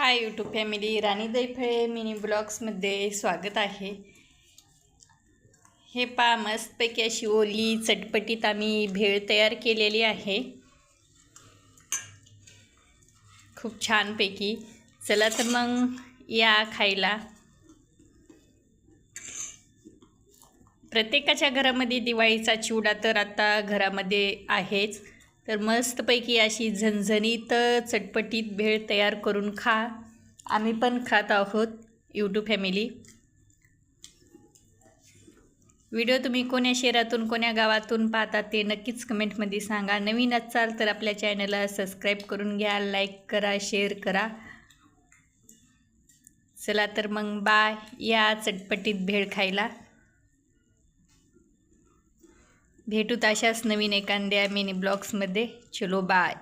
Hi YouTube family, राणी Daiphale mini ब्लॉग्समध्ये स्वागत आहे। हे पा मस्तपैकी अशी ओली चटपटीत आम्ही भेळ तयार केलेली आहे, खूप छानपैकी। चला तर मग या खायला। प्रत्येकाच्या घरामध्ये दिवाळीचा चिवडा तर आता घरामध्ये आहेच, तर मस्तपैकी अशी झणझणीत चटपटीत भेळ तयार करून खा। आम्ही पण खात आहोत यूट्यूब फॅमिली। व्हिडिओ तुम्ही कोण्या शहरातून कोण्या गावातून पाहता ते नक्कीच कमेंटमध्ये सांगा। नवीन असाल तर आपल्या चॅनलला सबस्क्राईब करून घ्या, लाईक करा, शेअर करा। चला तर मग बाय, या चटपटीत भेळ खायला। भेटूत अशाच नवीन एखाद्या मिनी ब्लॉग्समध्ये। चलो बाय।